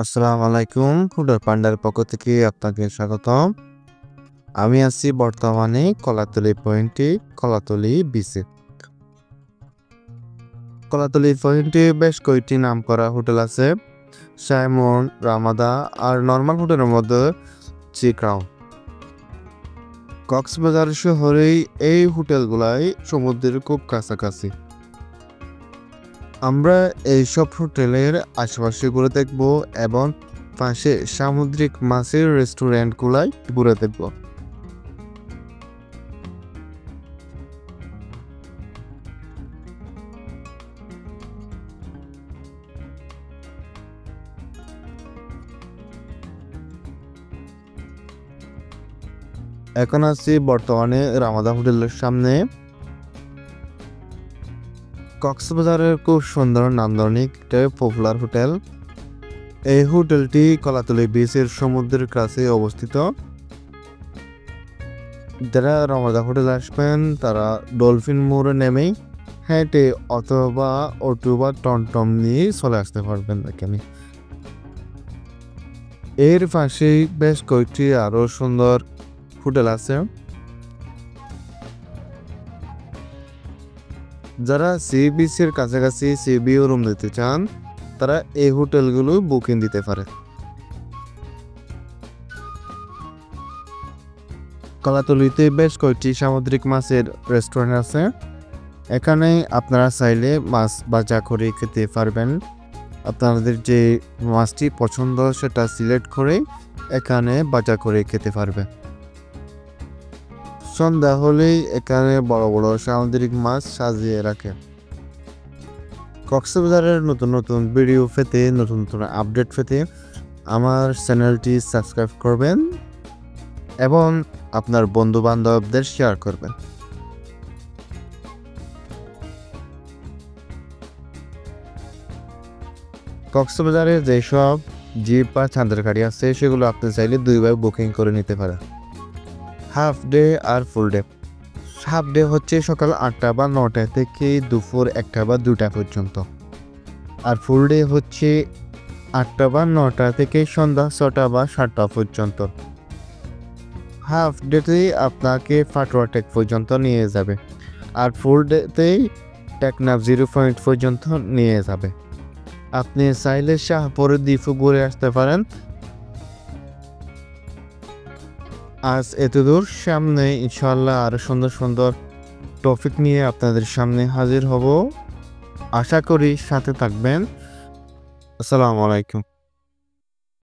আসসালামু আলাইকুম। ফুডার পান্ডার পক্ষ থেকে আপনাকে স্বাগতম। আমি আছি বর্তমানে কলাতলী পয়েন্টে, কলাতলী বিচে। কলাতলী পয়েন্টে বেশ কয়েকটি নামকরা হোটেল আছে। সাইমন, রামাদা আর নর্মাল হোটেলের মধ্যে ক্রাউন। কক্সবাজার শহরেই এই হোটেলগুলাই সমুদ্রের খুব কাছাকাছি। আমরা এইসব হোটেলের আশেপাশে ঘুরে দেখব এবং পাশে সামুদ্রিক মাছের রেস্টুরেন্টগুলাই ঘুরে দেখব। এখন আছি বর্তমানে রামাদা হোটেলের সামনে। কক্সবাজারের খুব সুন্দর নান্দনিক একটা পপুলার হোটেল। এই হোটেলটি কলাতলী বিচের সমুদ্রের কাছে অবস্থিত। যারা রামাদা হোটেলে আসবেন তারা ডলফিন মোড়ে নেমেই হেঁটে অথবা অটো বা টমটম নিয়ে চলে আসতে পারবেন এখানে। এর পাশেই বেশ কয়েকটি আরো সুন্দর হোটেল আছে। যারা সি বিচের কাছাকাছি সি বিও রুম দিতে চান তারা এই হোটেলগুলো বুকিং দিতে পারে। কলাতলীতে বেশ কয়েকটি সামুদ্রিক মাছের রেস্টুরেন্ট আছে। এখানে আপনারা চাইলে মাছ ভাজা করে খেতে পারবেন। আপনাদের যে মাছটি পছন্দ সেটা সিলেক্ট করে এখানে ভাজা করে খেতে পারবেন। সন্ধ্যা হলেই এখানে বড় বড় সামুদ্রিক মাছ সাজিয়ে রাখে। কক্সবাজারের নতুন নতুন ভিডিও পেতে, নতুন নতুন আপডেট পেতে আমার চ্যানেলটি সাবস্ক্রাইব করবেন এবং আপনার বন্ধু বান্ধবদের শেয়ার করবেন। কক্সবাজারে যেসব জিপ বা চাঁদের গাড়ি আছে সেগুলো আপনি চাইলে দুইবার বুকিং করে নিতে পারেন। হাফ ডে আর ফুল ডে। হাফ ডে হচ্ছে সকাল 8টা বা 9টা থেকে দুপুর 1টা বা 2টা পর্যন্ত, আর ফুল ডে হচ্ছে 8টা বা 9টা থেকে সন্ধ্যা 6টা বা 7টা পর্যন্ত। হাফ ডেতেই আপনাকে ফাটোয়া টেক পর্যন্ত নিয়ে যাবে, আর ফুল ডেতেই টেকনাফ 0 পয়েন্ট পর্যন্ত নিয়ে যাবে। আপনি চাইলে শাহপুরের দ্বীপও ঘুরে আসতে পারেন। আজ এতদূর, সামনে ইনশাল্লাহ আরো সুন্দর সুন্দর টপিক নিয়ে আপনাদের সামনে হাজির হব। আশা করি সাথে থাকবেন। আসসালামু আলাইকুম।